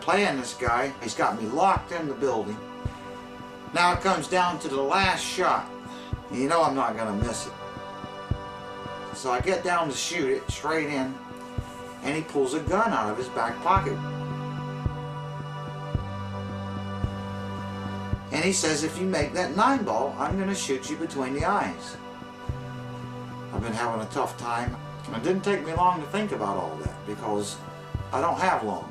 playing this guy. He's got me locked in the building. Now it comes down to the last shot. You know I'm not going to miss it. So I get down to shoot it straight in, and he pulls a gun out of his back pocket. And he says, if you make that 9-ball, I'm going to shoot you between the eyes. I've been having a tough time. It didn't take me long to think about all that, because I don't have long.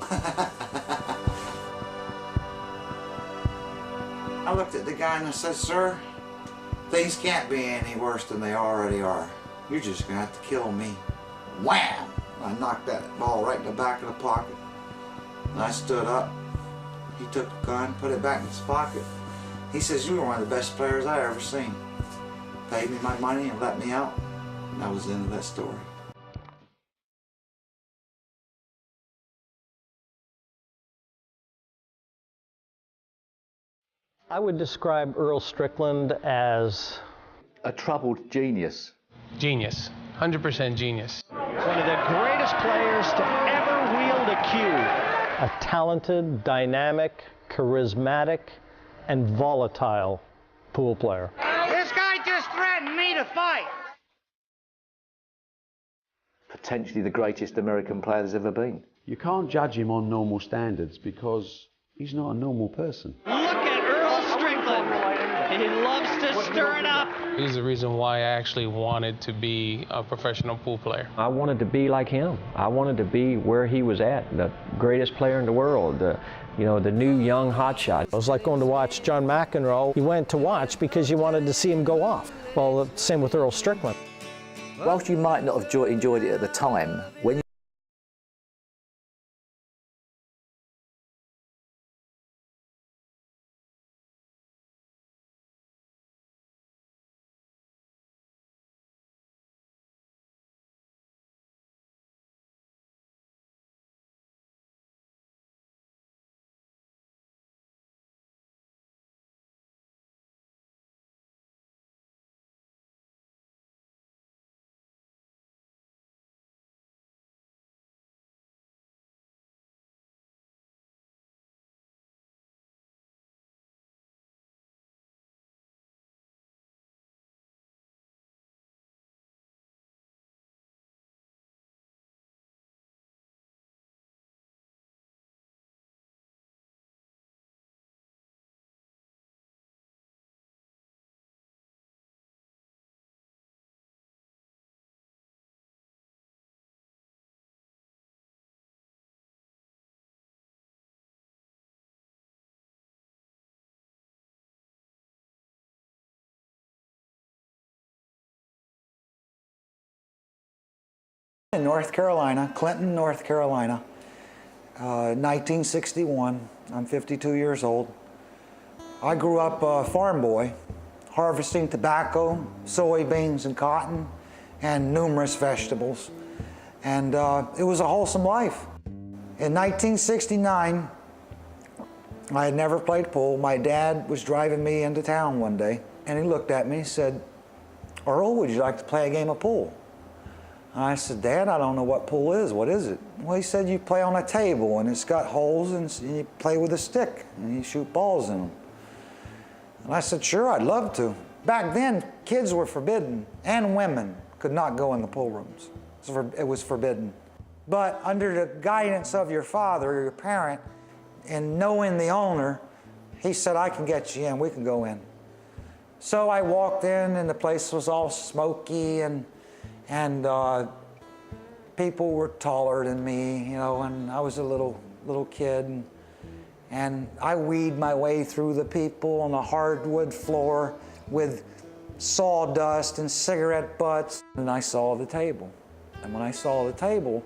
I looked at the guy and I said, sir, things can't be any worse than they already are. You're just going to have to kill me. Wham! I knocked that ball right in the back of the pocket. And I stood up. He took the gun, put it back in his pocket. He says, you were one of the best players I ever seen. Paid me my money and let me out. And that was the end of that story. I would describe Earl Strickland as a troubled genius. Genius. 100% genius. One of the greatest players to ever wield a cue. a talented, dynamic, charismatic, and volatile pool player. This guy just threatened me to fight. Potentially the greatest American player there's ever been. You can't judge him on normal standards because he's not a normal person. Look at Earl Strickland. He loves to stir it up. He's the reason why I actually wanted to be a professional pool player. I wanted to be like him. I wanted to be where he was at, the greatest player in the world, the new young hotshot. It was like going to watch John McEnroe. You went to watch because you wanted to see him go off. Well, same with Earl Strickland. Whilst you might not have enjoyed it at the time, when you in North Carolina, Clinton, North Carolina, 1961. I'm 52 years old. I grew up a farm boy, harvesting tobacco, soybeans, and cotton, and numerous vegetables. And it was a wholesome life. In 1969, I had never played pool. My dad was driving me into town one day, and he looked at me and said, "Earl, would you like to play a game of pool?" I said, "Dad, I don't know what pool is. What is it?" Well, he said, "You play on a table, and it's got holes, and you play with a stick, and you shoot balls in them." And I said, "Sure, I'd love to." Back then, kids were forbidden, and women could not go in the pool rooms. It was forbidden. But under the guidance of your father or your parent, and knowing the owner, he said, "I can get you in. We can go in." So I walked in, and the place was all smoky, and people were taller than me, you know, and I was a little kid, and I weed my way through the people on the hardwood floor with sawdust and cigarette butts, and I saw the table. And when I saw the table,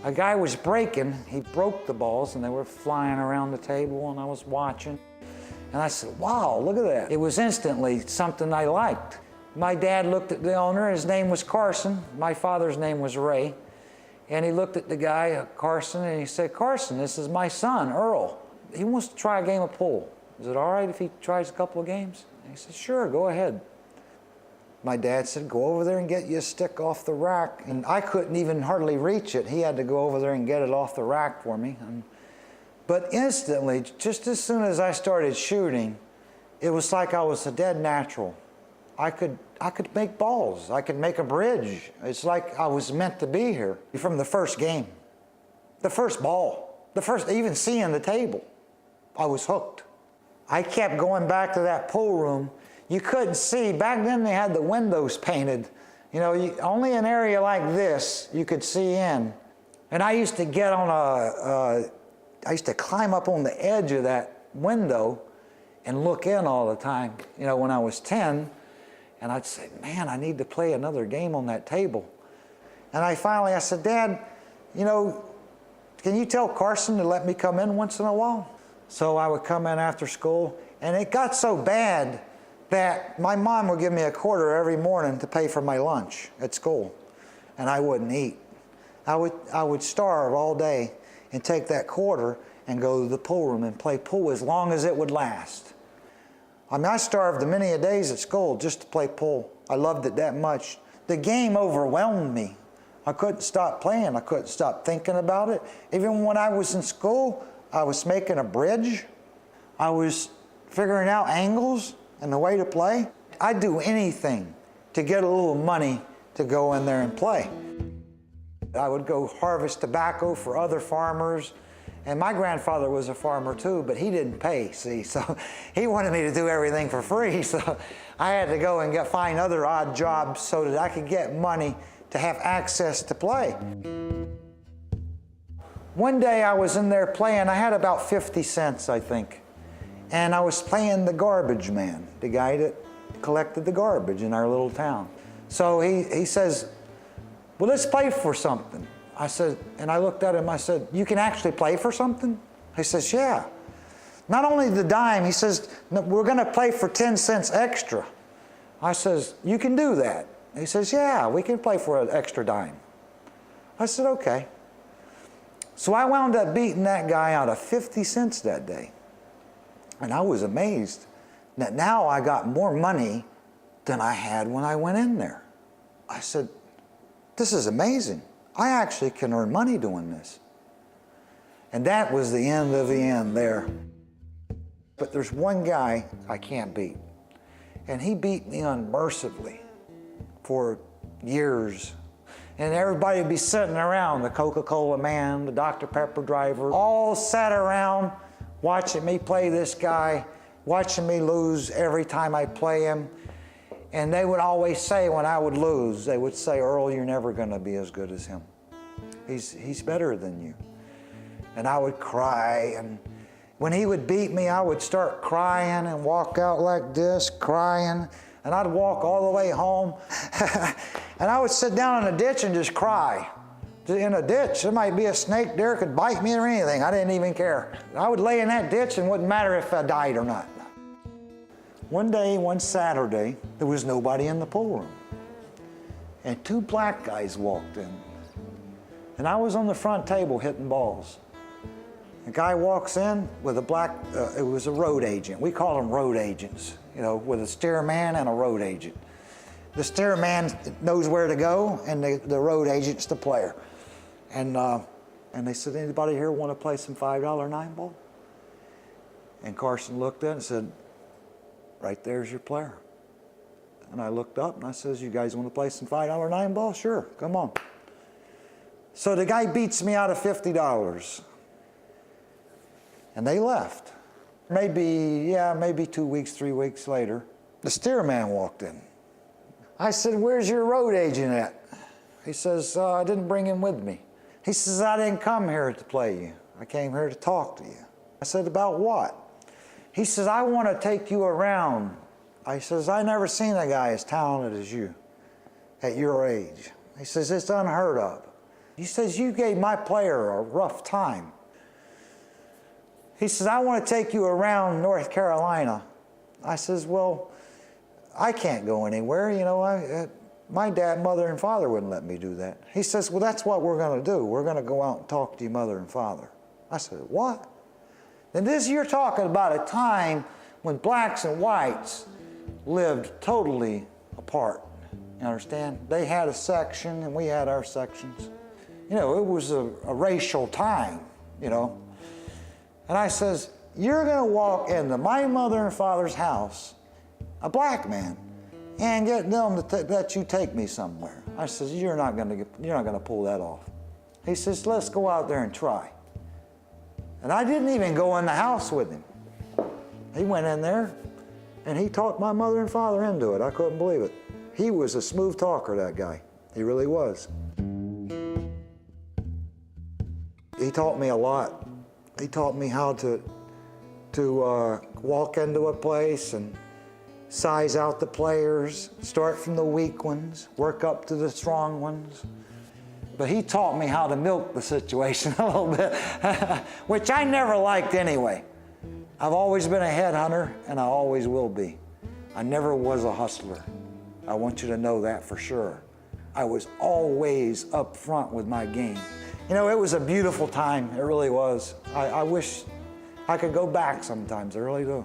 a guy was breaking. He broke the balls, and they were flying around the table, and I was watching. And I said, "Wow, look at that." It was instantly something I liked. My dad looked at the owner. His name was Carson. My father's name was Ray. And he looked at the guy, Carson, and he said, "Carson, this is my son, Earl. He wants to try a game of pool. Is it all right if he tries a couple of games?" And he said, "Sure, go ahead." My dad said, "Go over there and get you a stick off the rack." And I couldn't even hardly reach it. He had to go over there and get it off the rack for me. And But instantly, just as soon as I started shooting, it was like I was a dead natural. I could make balls. I could make a bridge. It's like I was meant to be here from the first game. The first ball, even seeing the table, I was hooked. I kept going back to that pool room. You couldn't see. Back then they had the windows painted. You know, only an area like this you could see in. And I used to get on I used to climb up on the edge of that window and look in all the time, you know, when I was 10. And I'd say, man, I need to play another game on that table. And I said, Dad, you know, can you tell Carson to let me come in once in a while? So I would come in after school, and it got so bad that my mom would give me a quarter every morning to pay for my lunch at school, and I wouldn't eat. I would starve all day and take that quarter and go to the pool room and play pool as long as it would last. I mean, I starved many a days at school just to play pool. I loved it that much. The game overwhelmed me. I couldn't stop playing. I couldn't stop thinking about it. Even when I was in school, I was making a bridge. I was figuring out angles and the way to play. I'd do anything to get a little money to go in there and play. I would go harvest tobacco for other farmers. And my grandfather was a farmer too, but he didn't pay, see, so he wanted me to do everything for free, so I had to go and find other odd jobs so that I could get money to have access to play. One day I was in there playing, I had about 50 cents, I think, and I was playing the garbage man, the guy that collected the garbage in our little town. So he says, well, let's play for something. I said, and I looked at him, I said, you can actually play for something? He says, yeah. Not only the dime, he says, no, we're gonna play for 10 cents extra. I says, you can do that? He says, yeah, we can play for an extra dime. I said, okay. So I wound up beating that guy out of 50 cents that day. And I was amazed that now I got more money than I had when I went in there. I said, this is amazing. I actually can earn money doing this. And that was the end of the end there. But there's one guy I can't beat. And he beat me unmercifully for years. And everybody would be sitting around, the Coca-Cola man, the Dr. Pepper driver, all sat around watching me play this guy, watching me lose every time I play him. And they would always say when I would lose, they would say, Earl, you're never gonna be as good as him. He's better than you. And I would cry, and when he would beat me, I would start crying and walk out like this, crying, and I'd walk all the way home. And I would sit down in a ditch and just cry. In a ditch, there might be a snake there, could bite me or anything, I didn't even care. I would lay in that ditch and it wouldn't matter if I died or not. One day, one Saturday, there was nobody in the pool room. And two black guys walked in. And I was on the front table hitting balls. A guy walks in with a black, it was a road agent. We call them road agents, you know, with a steerman and a road agent. The steerman knows where to go, and the road agent's the player. And they said, anybody here want to play some $5 nine ball? And Carson looked at it and said, right there's your player. And I looked up and I says, you guys want to play some $5 nine ball? Sure, come on. So the guy beats me out of $50. And they left. Maybe 2 weeks, 3 weeks later, the steerman walked in. I said, where's your road agent at? He says, I didn't bring him with me. He says, I didn't come here to play you. I came here to talk to you. I said, about what? He says, I want to take you around. I says, I never seen a guy as talented as you at your age. He says, it's unheard of. He says, you gave my player a rough time. He says, I want to take you around North Carolina. I says, well, I can't go anywhere. You know, my dad, mother, and father wouldn't let me do that. He says, well, that's what we're going to do. We're going to go out and talk to your mother and father. I said, what? And you're talking about a time when blacks and whites lived totally apart. You understand? They had a section and we had our sections. You know, it was a racial time, you know. And I says, you're gonna walk into my mother and father's house, a black man, and get them to let you take me somewhere. I says, you're not gonna pull that off. He says, let's go out there and try. And I didn't even go in the house with him. He went in there and he talked my mother and father into it. I couldn't believe it. He was a smooth talker, that guy. He really was. He taught me a lot. He taught me how to walk into a place and size out the players, start from the weak ones, work up to the strong ones. But he taught me how to milk the situation a little bit, which I never liked anyway. I've always been a headhunter, and I always will be. I never was a hustler. I want you to know that for sure. I was always up front with my game. You know, it was a beautiful time, it really was. I wish I could go back sometimes, I really do.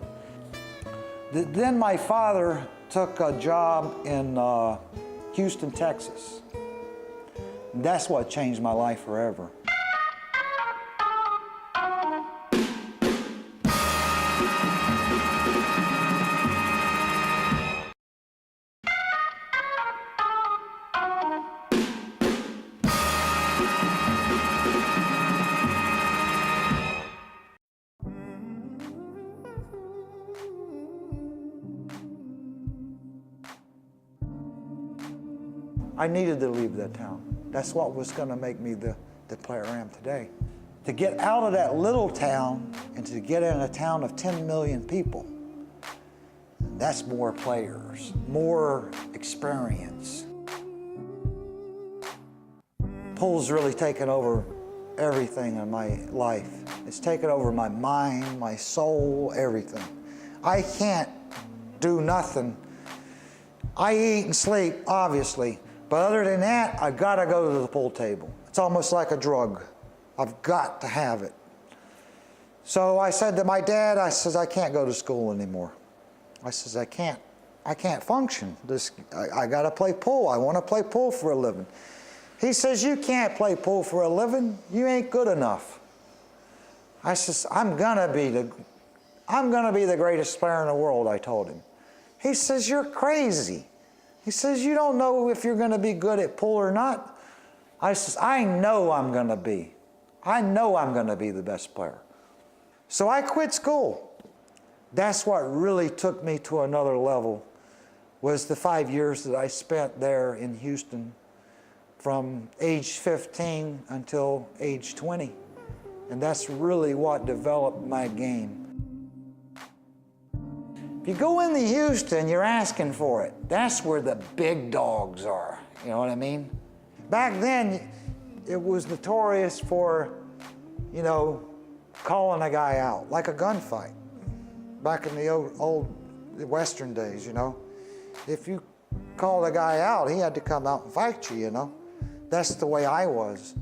Then my father took a job in Houston, Texas. And that's what changed my life forever. I needed to leave that town. That's what was going to make me the player I am today. To get out of that little town and to get in a town of 10 million people, that's more players, more experience. Pool's really taken over everything in my life. It's taken over my mind, my soul, everything. I can't do nothing. I eat and sleep, obviously. But other than that, I've got to go to the pool table. It's almost like a drug. I've got to have it. So I said to my dad, I says, I can't go to school anymore. I says, I can't function. I got to play pool. I want to play pool for a living. He says, you can't play pool for a living. You ain't good enough. I says, I'm gonna be the greatest player in the world, I told him. He says, you're crazy. He says, you don't know if you're going to be good at pool or not. I says, I know I'm going to be. I know I'm going to be the best player. So I quit school. That's what really took me to another level, was the 5 years that I spent there in Houston from age 15 until age 20. And that's really what developed my game. If you go into Houston, you're asking for it. That's where the big dogs are, you know what I mean? Back then, it was notorious for, you know, calling a guy out, like a gunfight. Back in the old Western days, you know. If you called a guy out, he had to come out and fight you, you know. That's the way I was.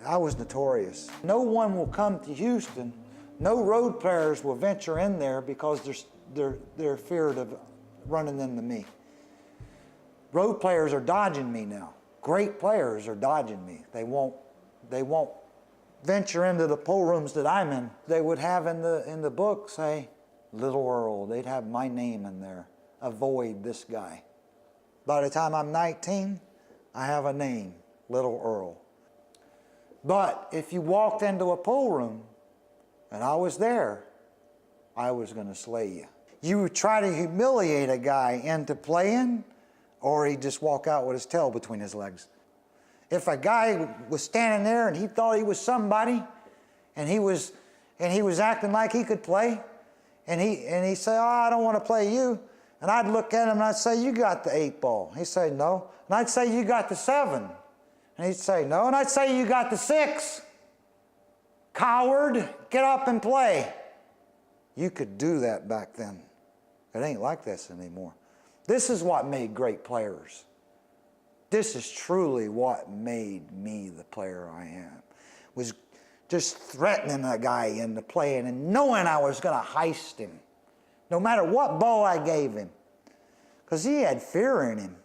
I was notorious. No one will come to Houston. No road players will venture in there because they're feared of running into me. Road players are dodging me now. Great players are dodging me. They won't venture into the pool rooms that I'm in. They would have in the book say, Little Earl. They'd have my name in there. Avoid this guy. By the time I'm 19, I have a name, Little Earl. But if you walked into a pool room and I was there, I was going to slay you. You would try to humiliate a guy into playing, or he'd just walk out with his tail between his legs. If a guy was standing there and he thought he was somebody, and he was acting like he could play, and he'd say, oh, I don't want to play you. And I'd look at him and I'd say, you got the 8 ball. He'd say, no. And I'd say, you got the 7. And he'd say, no. And I'd say, you got the 6. Coward, get up and play. You could do that back then. It ain't like this anymore. This is what made great players. This is truly what made me the player I am. Was just threatening a guy into playing and knowing I was going to heist him, no matter what ball I gave him. Because he had fear in him,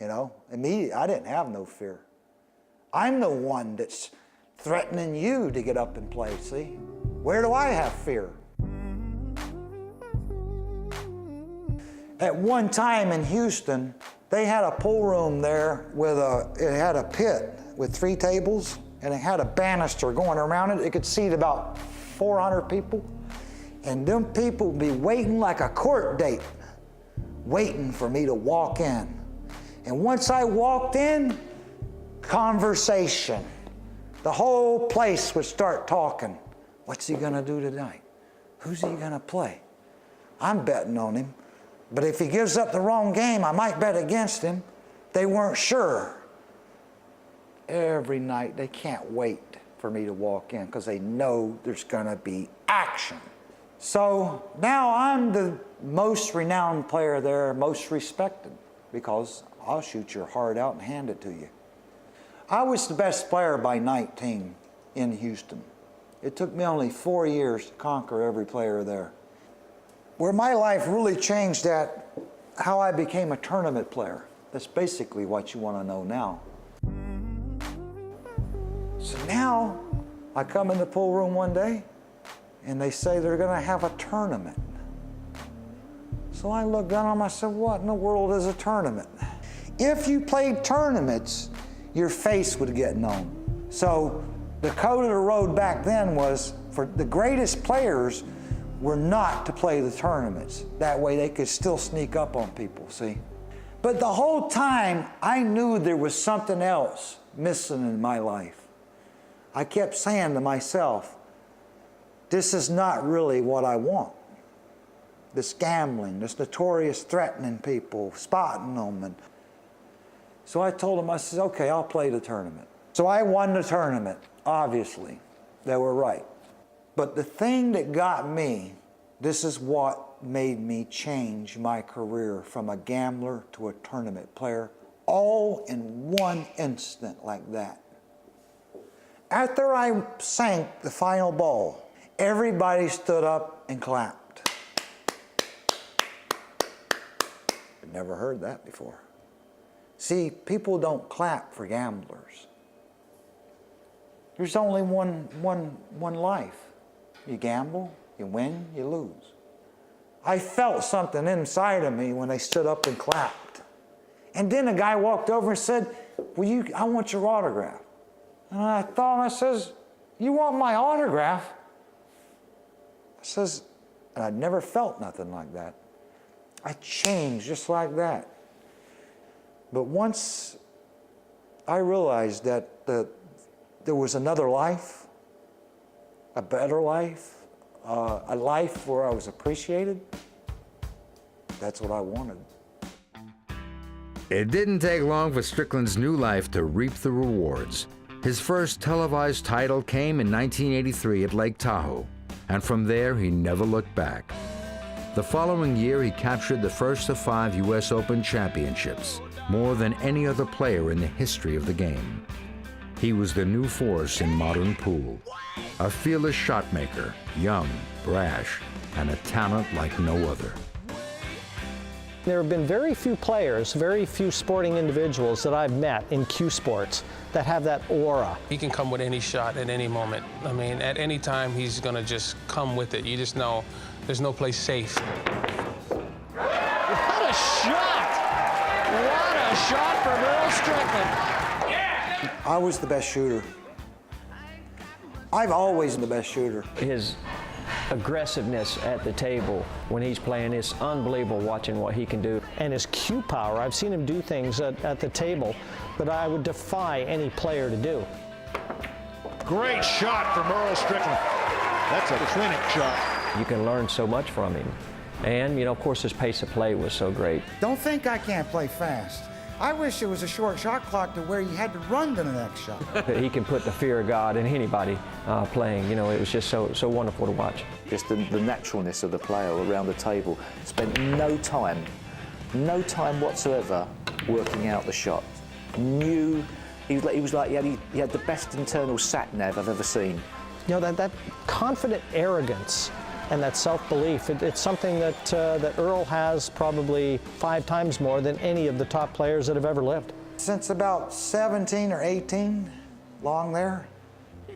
you know. Immediately, I didn't have no fear. I'm the one that's threatening you to get up and play, see? Where do I have fear? At one time in Houston, they had a pool room there with it had a pit with 3 tables, and it had a banister going around it. It could seat about 400 people. And them people would be waiting like a court date, waiting for me to walk in. And once I walked in, conversation. The whole place would start talking. What's he gonna do tonight? Who's he gonna play? I'm betting on him. But if he gives up the wrong game, I might bet against him. They weren't sure. Every night, they can't wait for me to walk in because they know there's gonna be action. So now I'm the most renowned player there, most respected, because I'll shoot your heart out and hand it to you. I was the best player by 19 in Houston. It took me only 4 years to conquer every player there. Where my life really changed at how I became a tournament player. That's basically what you want to know now. So now, I come in the pool room one day, and they say they're going to have a tournament. So I looked down on them, I said, what in the world is a tournament? If you played tournaments, your face would get known. So the code of the road back then was, for the greatest players, were not to play the tournaments. That way they could still sneak up on people, see? But the whole time, I knew there was something else missing in my life. I kept saying to myself, this is not really what I want. This gambling, this notorious threatening people, spotting them. And so I told them, I said, okay, I'll play the tournament. So I won the tournament, obviously. They were right. But the thing that got me, this is what made me change my career from a gambler to a tournament player, all in one instant like that. After I sank the final ball, everybody stood up and clapped. I'd never heard that before. See, people don't clap for gamblers. There's only one life. You gamble, you win, you lose. I felt something inside of me when they stood up and clapped. And then a guy walked over and said, I want your autograph. And I thought, I says, you want my autograph? I says, and I'd never felt nothing like that. I changed just like that. But once I realized that there was another life, a better life, a life where I was appreciated, that's what I wanted. It didn't take long for Strickland's new life to reap the rewards. His first televised title came in 1983 at Lake Tahoe, and from there he never looked back. The following year he captured the first of 5 U.S. Open championships, more than any other player in the history of the game. He was the new force in modern pool, a fearless shot maker, young, brash, and a talent like no other. There have been very few players, very few sporting individuals that I've met in Q Sports that have that aura. He can come with any shot at any moment. I mean, at any time, he's going to just come with it. You just know there's no place safe. What a shot! What a shot from Earl Strickland. I was the best shooter. I've always been the best shooter. His aggressiveness at the table when he's playing is unbelievable, watching what he can do. And his cue power, I've seen him do things at the table that I would defy any player to do. Great shot from Earl Strickland. That's a clinic shot. You can learn so much from him. And, you know, of course, his pace of play was so great. Don't think I can't play fast. I wish there was a short shot clock to where you had to run to the next shot. He can put the fear of God in anybody playing. You know, it was just so wonderful to watch. Just the naturalness of the player around the table. Spent no time whatsoever working out the shot. Knew, he was like he had the best internal sat-nav I've ever seen. You know, that confident arrogance and that self-belief, it's something that Earl has probably 5 times more than any of the top players that have ever lived. Since about 17 or 18, long there,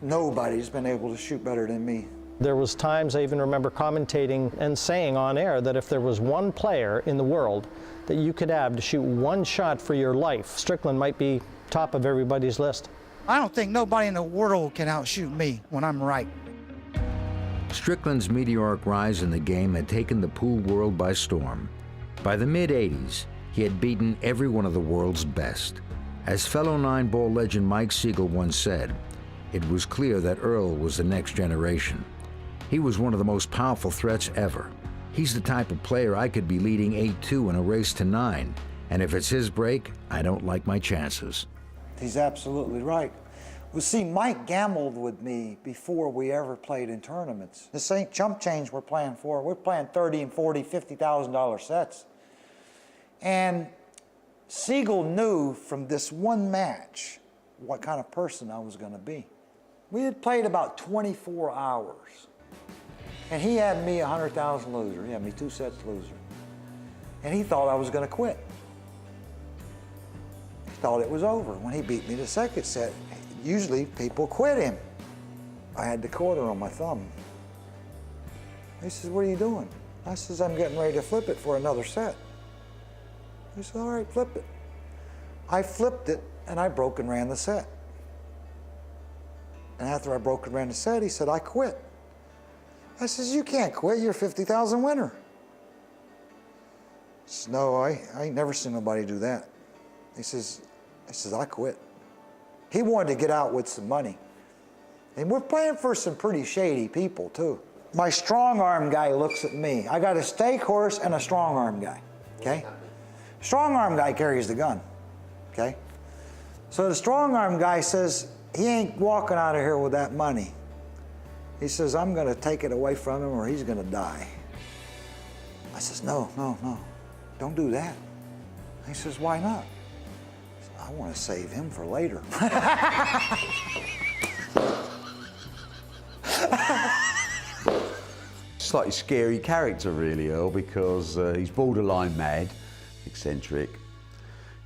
nobody's been able to shoot better than me. There was times I even remember commentating and saying on air that if there was one player in the world that you could have to shoot one shot for your life, Strickland might be top of everybody's list. I don't think nobody in the world can outshoot me when I'm right. Strickland's meteoric rise in the game had taken the pool world by storm. By the mid-'80s, he had beaten every one of the world's best. As fellow nine-ball legend Mike Siegel once said, it was clear that Earl was the next generation. He was one of the most powerful threats ever. He's the type of player I could be leading 8-2 in a race to 9, and if it's his break, I don't like my chances. He's absolutely right. Well, see, Mike gambled with me before we ever played in tournaments. This ain't chump change we're playing for. We're playing $30,000 and $40,000, $50,000 sets. And Siegel knew from this one match what kind of person I was going to be. We had played about 24 hours. And he had me 100,000 loser. He had me 2 sets loser. And he thought I was going to quit. He thought it was over. When he beat me the second set, usually people quit him. I had the quarter on my thumb. He says, "What are you doing?" I says, "I'm getting ready to flip it for another set." He said, "All right, flip it." I flipped it, and I broke and ran the set. And after I broke and ran the set, he said, "I quit." I says, "You can't quit. You're a 50,000 winner." He says, "No, I ain't never seen nobody do that." He says, "I quit." He wanted to get out with some money. And we're playing for some pretty shady people, too. My strong arm guy looks at me. I got a stake horse and a strong arm guy, okay? Strong arm guy carries the gun, okay? So the strong arm guy says, he ain't walking out of here with that money. He says, "I'm going to take it away from him or he's going to die." I says, no, don't do that." He says, "Why not?" I want to save him for later. Slightly scary character, really, Earl, because he's borderline mad, eccentric.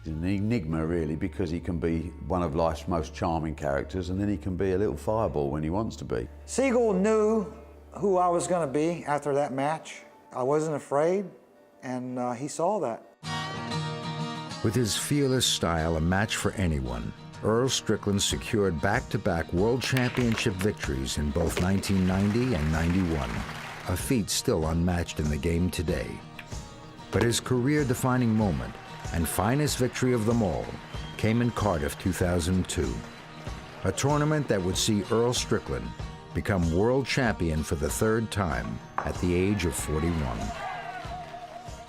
He's an enigma, really, because he can be one of life's most charming characters, and then he can be a little fireball when he wants to be. Siegel knew who I was going to be after that match. I wasn't afraid, and he saw that. With his fearless style, a match for anyone, Earl Strickland secured back-to-back world championship victories in both 1990 and 91, a feat still unmatched in the game today. But his career-defining moment and finest victory of them all came in Cardiff 2002, a tournament that would see Earl Strickland become world champion for the 3rd time at the age of 41.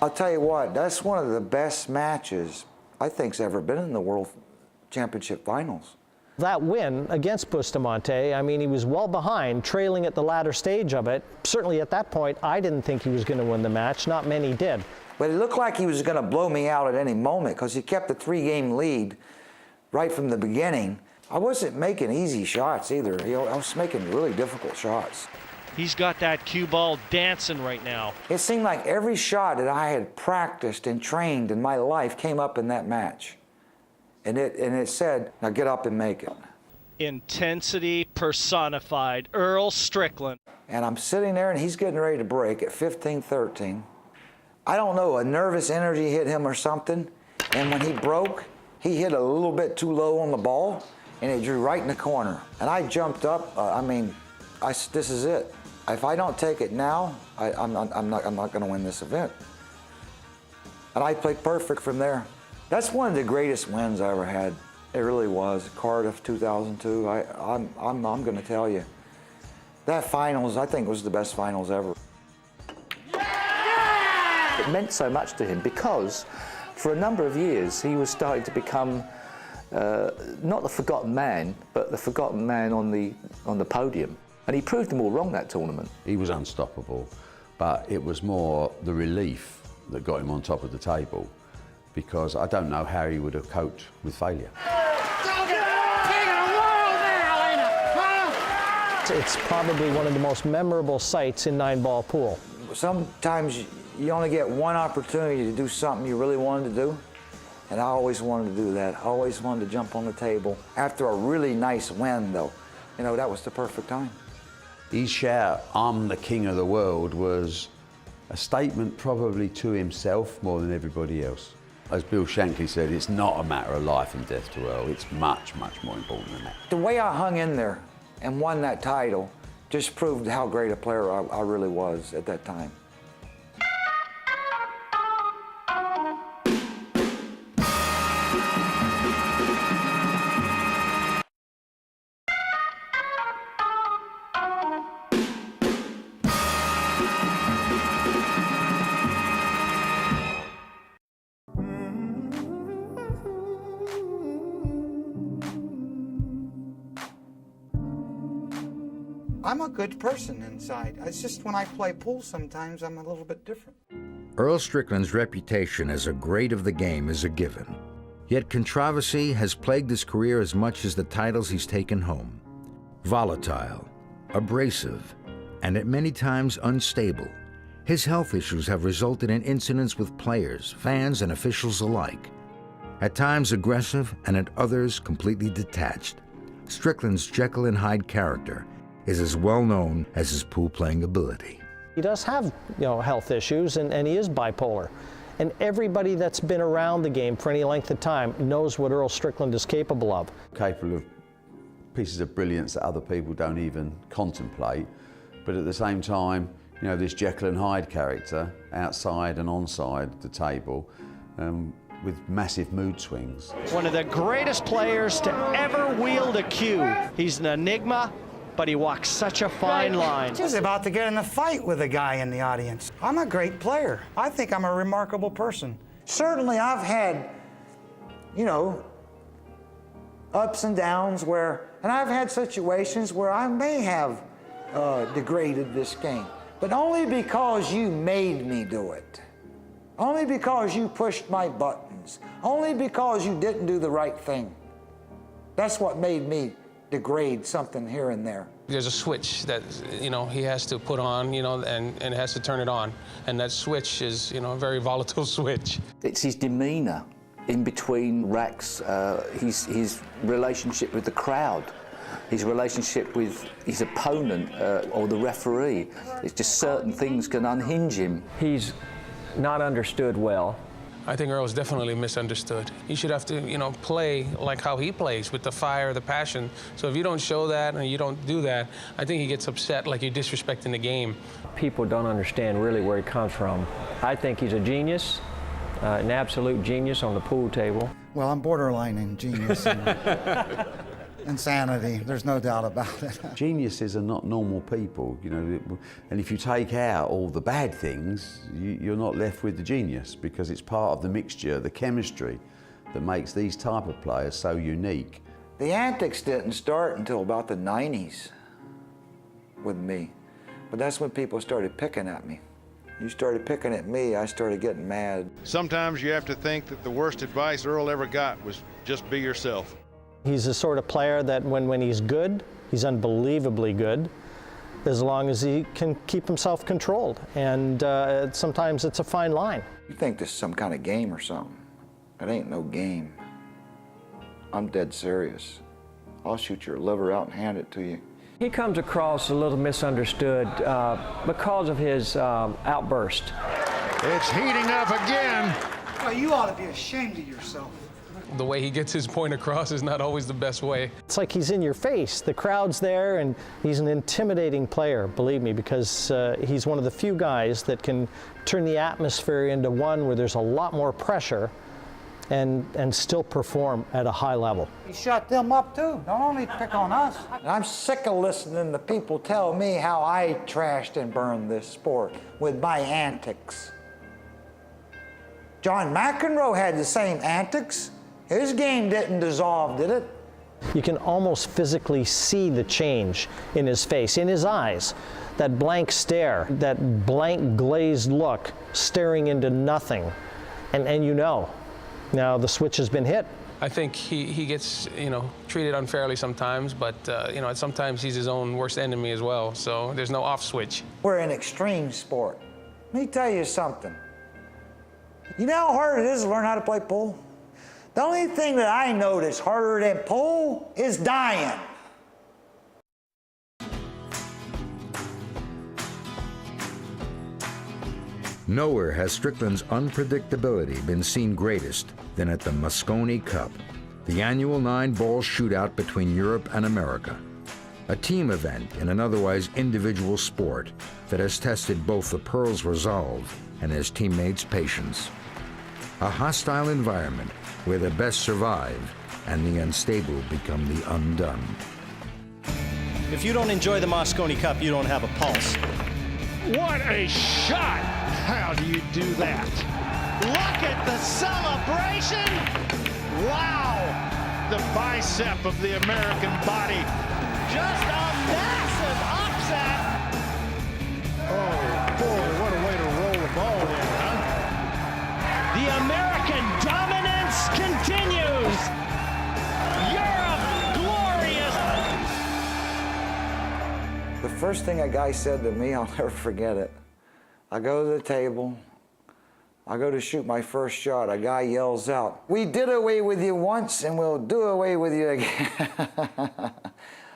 I'll tell you what, that's one of the best matches I think's ever been in the World Championship Finals. That win against Bustamante, I mean, he was well behind, trailing at the latter stage of it. Certainly at that point, I didn't think he was going to win the match. Not many did. But it looked like he was going to blow me out at any moment because he kept the 3-game lead right from the beginning. I wasn't making easy shots either. I was making really difficult shots. He's got that cue ball dancing right now. It seemed like every shot that I had practiced and trained in my life came up in that match. And it said, "Now get up and make it." Intensity personified, Earl Strickland. And I'm sitting there and he's getting ready to break at 15-13. I don't know, a nervous energy hit him or something. And when he broke, he hit a little bit too low on the ball and it drew right in the corner. And I jumped up, this is it. If I don't take it now, I'm not going to win this event. And I played perfect from there. That's one of the greatest wins I ever had. It really was. Cardiff 2002. I'm going to tell you, that finals I think was the best finals ever. It meant so much to him because for a number of years he was starting to become not the forgotten man, but the forgotten man on the podium. And he proved them all wrong that tournament. He was unstoppable, but it was more the relief that got him on top of the table, because I don't know how he would have coped with failure. It's probably one of the most memorable sights in 9-ball pool. Sometimes you only get one opportunity to do something you really wanted to do, and I always wanted to do that. I always wanted to jump on the table. After a really nice win, though, that was the perfect time. His shout, "I'm the king of the world," was a statement probably to himself more than everybody else. As Bill Shankly said, it's not a matter of life and death to Earl. It's much, much more important than that. The way I hung in there and won that title just proved how great a player I really was at that time. I'm a good person inside. It's just when I play pool sometimes I'm a little bit different. Earl Strickland's reputation as a great of the game is a given. Yet controversy has plagued his career as much as the titles he's taken home. Volatile, abrasive, and at many times unstable, his health issues have resulted in incidents with players, fans, and officials alike. At times aggressive and at others completely detached, Strickland's Jekyll and Hyde character is as well known as his pool-playing ability. He does have, health issues, and he is bipolar. And everybody that's been around the game for any length of time knows what Earl Strickland is capable of. Capable of pieces of brilliance that other people don't even contemplate, but at the same time, this Jekyll and Hyde character outside and onside the table with massive mood swings. One of the greatest players to ever wield a cue. He's an enigma, but he walks such a fine line. I was about to get in a fight with a guy in the audience. I'm a great player. I think I'm a remarkable person. Certainly I've had, ups and downs and I've had situations where I may have degraded this game, but only because you made me do it. Only because you pushed my buttons. Only because you didn't do the right thing. That's what made me degrade something here and there. There's a switch that, he has to put on, and has to turn it on. And that switch is, a very volatile switch. It's his demeanour in between racks, his relationship with the crowd, his relationship with his opponent or the referee. It's just certain things can unhinge him. He's not understood well. I think Earl's definitely misunderstood. You should have to, play like how he plays, with the fire, the passion. So if you don't show that and you don't do that, I think he gets upset, like you're disrespecting the game. People don't understand really where he comes from. I think he's a genius, an absolute genius on the pool table. Well, I'm borderline in genius and insanity. There's no doubt about it. Geniuses are not normal people, and if you take out all the bad things, you're not left with the genius, because it's part of the mixture, the chemistry that makes these type of players so unique. The antics didn't start until about the 90s with me, but that's when people started picking at me. You started picking at me, I started getting mad. Sometimes you have to think that the worst advice Earl ever got was just be yourself. He's the sort of player that when he's good, he's unbelievably good, as long as he can keep himself controlled. And sometimes it's a fine line. You think this is some kind of game or something. It ain't no game. I'm dead serious. I'll shoot your liver out and hand it to you. He comes across a little misunderstood because of his outburst. It's heating up again. Well, you ought to be ashamed of yourself. The way he gets his point across is not always the best way. It's like he's in your face. The crowd's there, and he's an intimidating player, believe me, because he's one of the few guys that can turn the atmosphere into one where there's a lot more pressure and still perform at a high level. You shut them up too. Don't only pick on us. I'm sick of listening to people tell me how I trashed and burned this sport with my antics. John McEnroe had the same antics. His game didn't dissolve, did it? You can almost physically see the change in his face, in his eyes. That blank stare, that blank glazed look, staring into nothing. And now the switch has been hit. I think he gets, treated unfairly sometimes, but, sometimes he's his own worst enemy as well, so there's no off switch. We're an extreme sport. Let me tell you something. You know how hard it is to learn how to play pool? The only thing that I know that's harder than pool is dying. Nowhere has Strickland's unpredictability been seen greatest than at the Mosconi Cup, the annual 9-ball shootout between Europe and America. A team event in an otherwise individual sport that has tested both the Pearl's resolve and his teammates' patience. A hostile environment where the best survive and the unstable become the undone. If you don't enjoy the Mosconi Cup, you don't have a pulse. What a shot! How do you do that? Look at the celebration! Wow! The bicep of the American body. Just a massive upset! Oh, boy, what a way to roll the ball in, huh? The American dominance continues! Europe, glorious! The first thing a guy said to me, I'll never forget it. I go to the table, I go to shoot my first shot, a guy yells out, "We did away with you once and we'll do away with you again."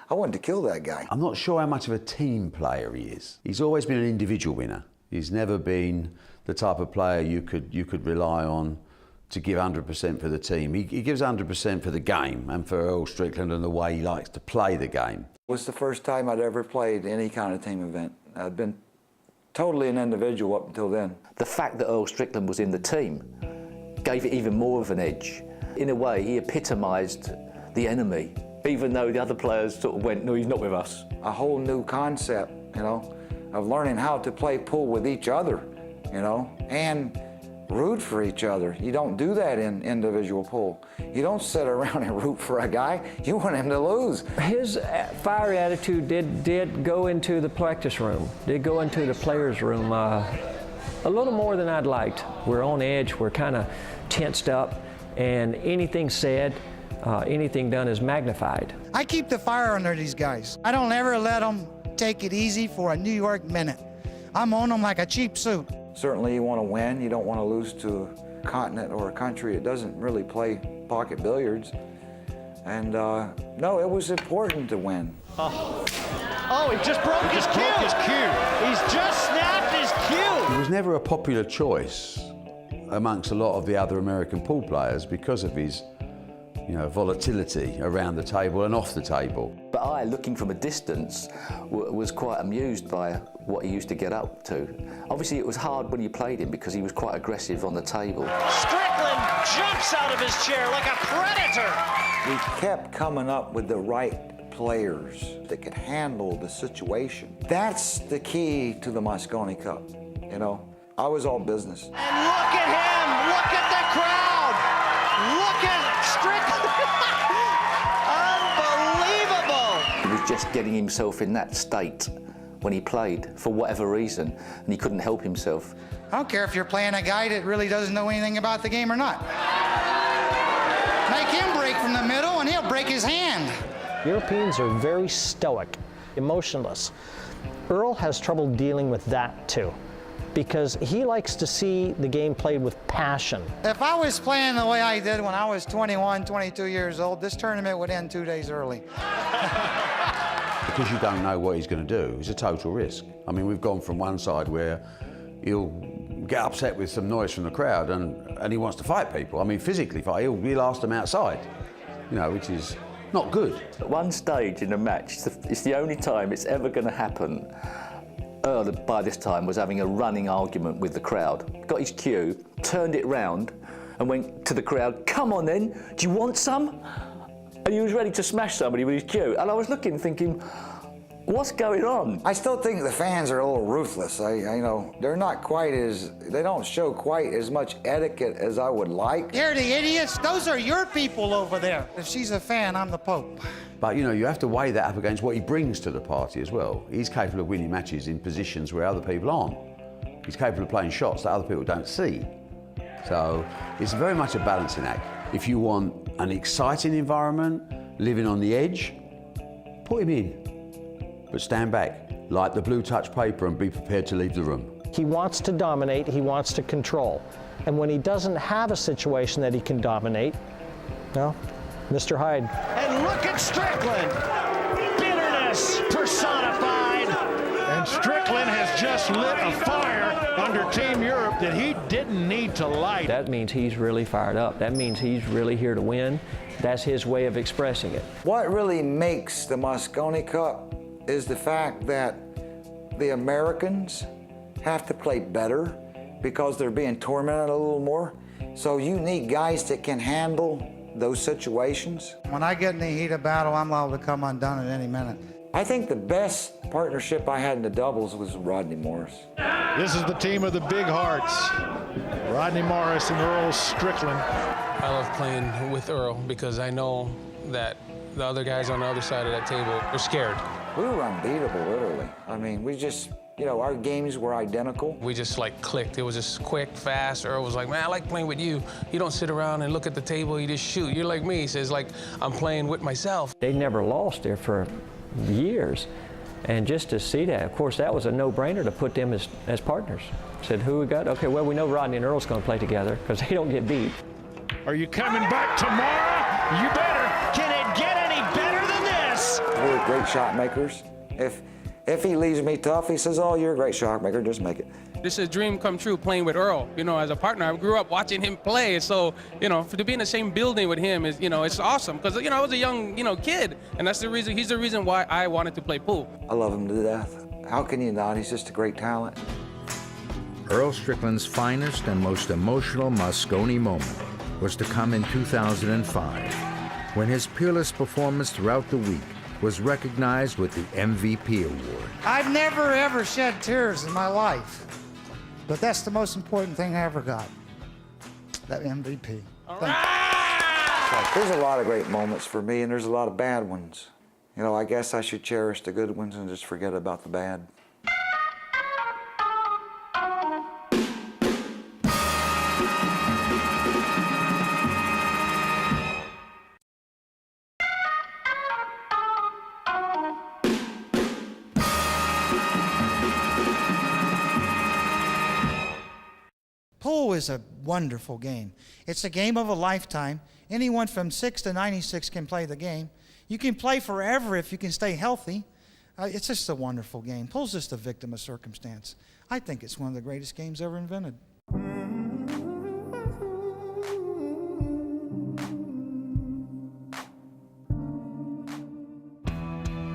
I wanted to kill that guy. I'm not sure how much of a team player he is. He's always been an individual winner. He's never been the type of player you could rely on to give 100% for the team. He gives 100% for the game and for Earl Strickland and the way he likes to play the game. It was the first time I'd ever played any kind of team event. I'd been totally an individual up until then. The fact that Earl Strickland was in the team gave it even more of an edge. In a way, he epitomised the enemy, even though the other players sort of went, "No, he's not with us." A whole new concept, you know, of learning how to play pool with each other, you know, and root for each other. You don't do that in individual pool. You don't sit around and root for a guy. You want him to lose. His fiery attitude did go into the practice room, did go into the players' room a little more than I'd liked. We're on edge, we're kind of tensed up, and anything said, anything done is magnified. I keep the fire under these guys. I don't ever let them take it easy for a New York minute. I'm on them like a cheap suit. Certainly you want to win. You don't want to lose to a continent or a country that doesn't really play pocket billiards. And no, it was important to win. Oh, he just broke his cue. He's just snapped his cue. He was never a popular choice amongst a lot of the other American pool players because of his, you know, volatility around the table and off the table. But I, looking from a distance, was quite amused by what he used to get up to. Obviously, it was hard when you played him because he was quite aggressive on the table. Strickland jumps out of his chair like a predator. We kept coming up with the right players that could handle the situation. That's the key to the Mosconi Cup, you know. I was all business. And look at him! Look at the crowd! Look at Strickland! Unbelievable! He was just getting himself in that state when he played, for whatever reason, and he couldn't help himself. I don't care if you're playing a guy that really doesn't know anything about the game or not. Make him break from the middle and he'll break his hand. Europeans are very stoic, emotionless. Earl has trouble dealing with that too, because he likes to see the game played with passion. If I was playing the way I did when I was 21, 22 years old, this tournament would end 2 days early. Because you don't know what he's going to do, it's a total risk. I mean, we've gone from one side where he'll get upset with some noise from the crowd and he wants to fight people. I mean, physically fight, he'll ask them outside, you know, which is not good. At one stage in a match, it's the only time it's ever going to happen. Earl, by this time, was having a running argument with the crowd. Got his cue, turned it round and went to the crowd, "Come on then, do you want some?" And he was ready to smash somebody with his cue. And I was looking, thinking, what's going on? I still think the fans are a little ruthless. I know they're not quite as, they don't show quite as much etiquette as I would like. You're the idiots. Those are your people over there. If she's a fan, I'm the Pope. But, you know, you have to weigh that up against what he brings to the party as well. He's capable of winning matches in positions where other people aren't. He's capable of playing shots that other people don't see. So it's very much a balancing act. If you want an exciting environment, living on the edge, put him in. But stand back, light the blue touch paper and be prepared to leave the room. He wants to dominate, he wants to control. And when he doesn't have a situation that he can dominate, well, Mr. Hyde. And look at Strickland! Bitterness personified! And Strickland has just lit a fire under Team Europe that he didn't need to light. That means he's really fired up. That means he's really here to win. That's his way of expressing it. What really makes the Mosconi Cup is the fact that the Americans have to play better because they're being tormented a little more. So you need guys that can handle those situations. When I get in the heat of battle, I'm liable to come undone at any minute. I think the best partnership I had in the doubles was Rodney Morris. This is the team of the big hearts. Rodney Morris and Earl Strickland. I love playing with Earl because I know that the other guys on the other side of that table are scared. We were unbeatable, literally. I mean, we just, you know, our games were identical. We just like clicked. It was just quick, fast. Earl was like, man, I like playing with you. You don't sit around and look at the table, you just shoot. You're like me. He says, like, I'm playing with myself. They never lost there for years. And just to see that, of course, that was a no-brainer to put them as partners. Said, who we got? Okay, well, we know Rodney and Earl's going to play together because they don't get beat. Are you coming back tomorrow? You better. Can it get any better than this? We're great shot makers. If he leaves me tough, he says, oh, you're a great shot maker, just make it. This is a dream come true playing with Earl, you know, as a partner. I grew up watching him play, so, you know, to be in the same building with him is, you know, it's awesome. Because, you know, I was a young, you know, kid, and that's the reason, he's the reason why I wanted to play pool. I love him to death. How can you not? He's just a great talent. Earl Strickland's finest and most emotional Mosconi moment was to come in 2005, when his peerless performance throughout the week was recognized with the MVP award. I've never, ever shed tears in my life, but that's the most important thing I ever got, that MVP. There's a lot of great moments for me, and there's a lot of bad ones. You know, I guess I should cherish the good ones and just forget about the bad. Pool is a wonderful game. It's a game of a lifetime. Anyone from 6 to 96 can play the game. You can play forever if you can stay healthy. It's just a wonderful game. Pool's just a victim of circumstance. I think it's one of the greatest games ever invented.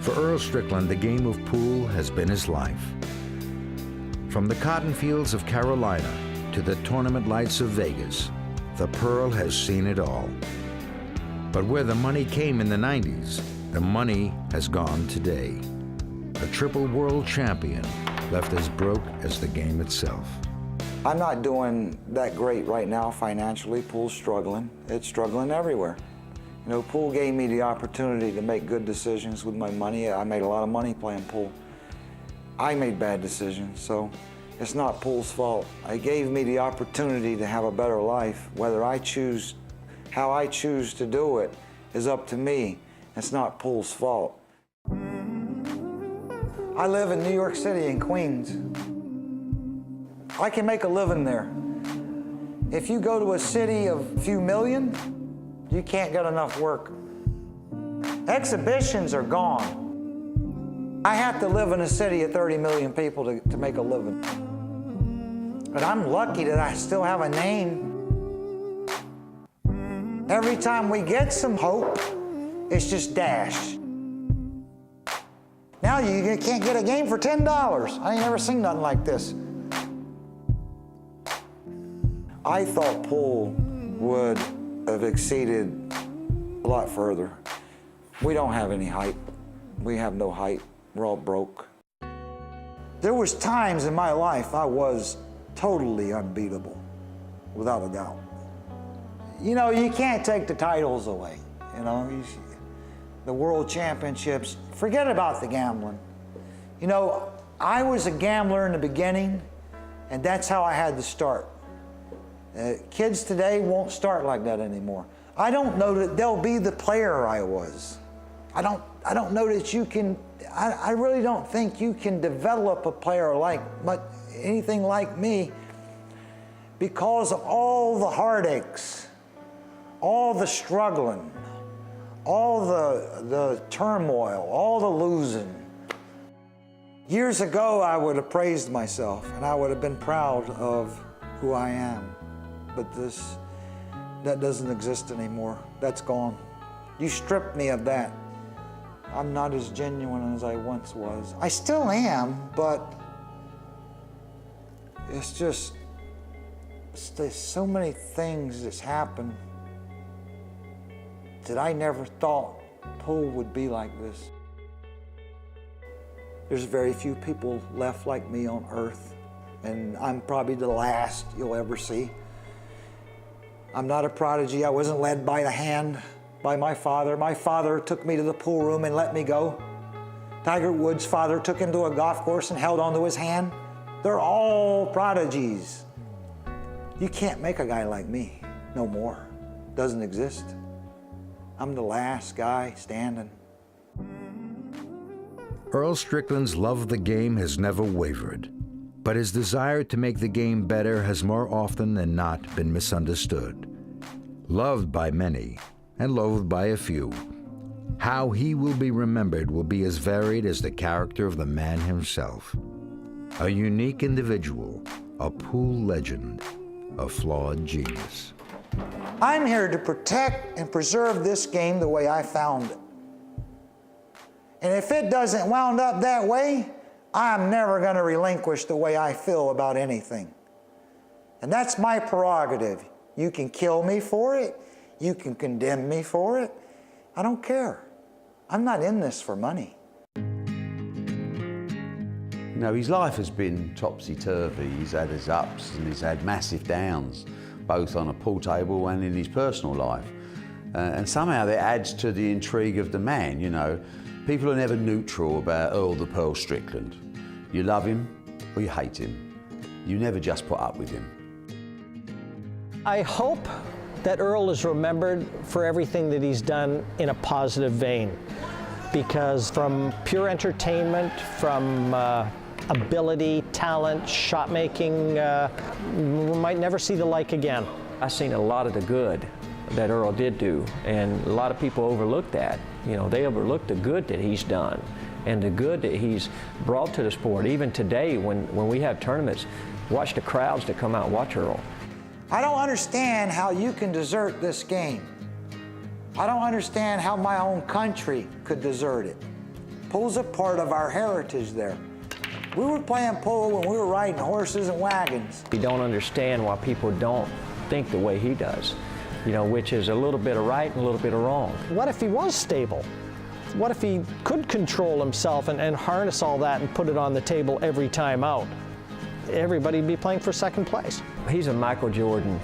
For Earl Strickland, the game of pool has been his life. From the cotton fields of Carolina to the tournament lights of Vegas, the Pearl has seen it all. But where the money came in the 90s, the money has gone today. The triple world champion left as broke as the game itself. I'm not doing that great right now financially. Pool's struggling. It's struggling everywhere. You know, pool gave me the opportunity to make good decisions with my money. I made a lot of money playing pool. I made bad decisions, so it's not pool's fault. It gave me the opportunity to have a better life. Whether I choose, how I choose to do it is up to me. It's not pool's fault. I live in New York City in Queens. I can make a living there. If you go to a city of a few million, you can't get enough work. Exhibitions are gone. I have to live in a city of 30 million people to make a living. But I'm lucky that I still have a name. Every time we get some hope, it's just dashed. Now you can't get a game for $10. I ain't never seen nothing like this. I thought pool would have exceeded a lot further. We don't have any hype. We have no hype. We're all broke. There was times in my life I was totally unbeatable, without a doubt. You know, you can't take the titles away. You know, the world championships, forget about the gambling. You know, I was a gambler in the beginning, and that's how I had to start. Kids today won't start like that anymore. I don't know that they'll be the player I was. I don't know that you can, I really don't think you can develop a player like anything like me because of all the heartaches, all the struggling, all the turmoil, all the losing. Years ago, I would have praised myself and I would have been proud of who I am. But that doesn't exist anymore. That's gone. You stripped me of that. I'm not as genuine as I once was. I still am, but it's just, there's so many things that's happened that I never thought pool would be like this. There's very few people left like me on earth, and I'm probably the last you'll ever see. I'm not a prodigy. I wasn't led by the hand by my father. My father took me to the pool room and let me go. Tiger Woods' father took him to a golf course and held onto his hand. They're all prodigies. You can't make a guy like me no more. Doesn't exist. I'm the last guy standing. Earl Strickland's love of the game has never wavered, but his desire to make the game better has more often than not been misunderstood. Loved by many and loathed by a few, how he will be remembered will be as varied as the character of the man himself. A unique individual, a pool legend, a flawed genius. I'm here to protect and preserve this game the way I found it. And if it doesn't wound up that way, I'm never going to relinquish the way I feel about anything. And that's my prerogative. You can kill me for it. You can condemn me for it. I don't care. I'm not in this for money. You know, his life has been topsy-turvy. He's had his ups and he's had massive downs, both on a pool table and in his personal life. And somehow that adds to the intrigue of the man, you know. People are never neutral about Earl the Pearl Strickland. You love him or you hate him. You never just put up with him. I hope that Earl is remembered for everything that he's done in a positive vein, because from pure entertainment, from ability, talent, shot making, we might never see the like again. I've seen a lot of the good that Earl did do, and a lot of people overlook that. You know, they overlook the good that he's done and the good that he's brought to the sport. Even today, when we have tournaments, watch the crowds that come out and watch Earl. I don't understand how you can desert this game. I don't understand how my own country could desert it. Pool's a part of our heritage there. We were playing pool when we were riding horses and wagons. We don't understand why people don't think the way he does, you know, which is a little bit of right and a little bit of wrong. What if he was stable? What if he could control himself and harness all that and put it on the table every time out? Everybody'd be playing for second place. He's a Michael Jordan,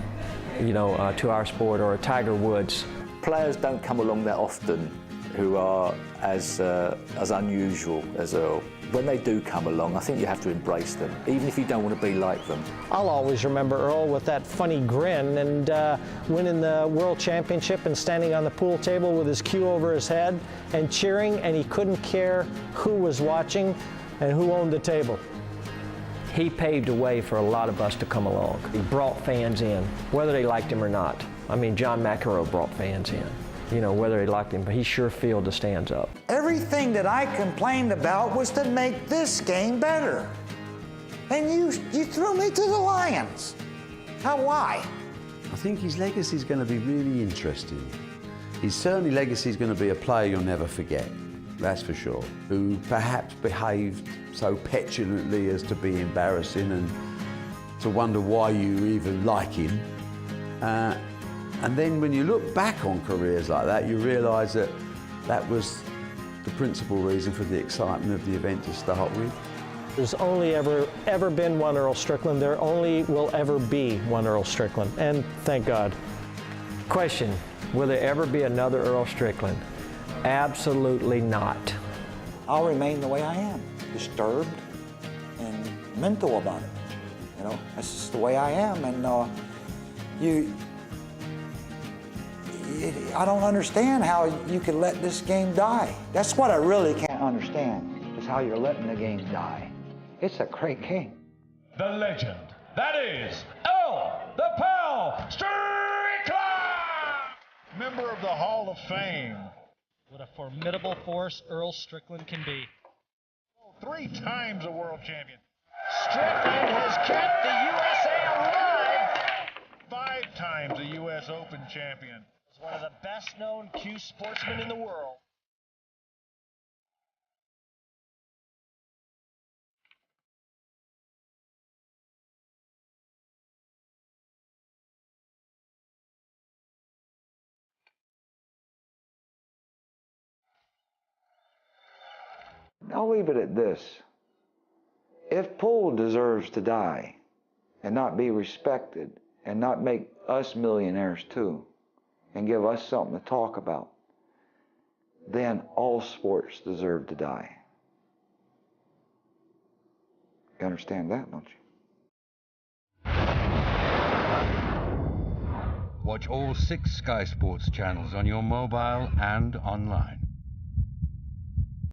you know, to our sport, or a Tiger Woods. Players don't come along that often who are as unusual as Earl. When they do come along, I think you have to embrace them, even if you don't want to be like them. I'll always remember Earl with that funny grin and winning the World Championship and standing on the pool table with his cue over his head and cheering, and he couldn't care who was watching and who owned the table. He paved the way for a lot of us to come along. He brought fans in, whether they liked him or not. I mean, John McEnroe brought fans in, you know, whether they liked him, but he sure filled the stands up. Everything that I complained about was to make this game better. And you threw me to the lions. Why? I think his legacy is going to be really interesting. His certainly legacy is going to be a player you'll never forget, that's for sure, who perhaps behaved so petulantly as to be embarrassing and to wonder why you even like him. And then when you look back on careers like that, you realise that that was the principal reason for the excitement of the event to start with. There's only ever been one Earl Strickland. There only will ever be one Earl Strickland, and thank God. Question, will there ever be another Earl Strickland? Absolutely not. I'll remain the way I am, disturbed and mental about it. You know, that's just the way I am, and I don't understand how you can let this game die. That's what I really can't understand, is how you're letting the game die. It's a great game. The legend, that is Earl the Pearl Strickland! Member of the Hall of Fame. What a formidable force Earl Strickland can be. 3 times a world champion. Strickland has kept the USA alive. 5 times a U.S. Open champion. He's one of the best-known cue sportsmen in the world. I'll leave it at this. If Poole deserves to die and not be respected and not make us millionaires too and give us something to talk about, then all sports deserve to die. You understand that, don't you? Watch all 6 Sky Sports channels on your mobile and online.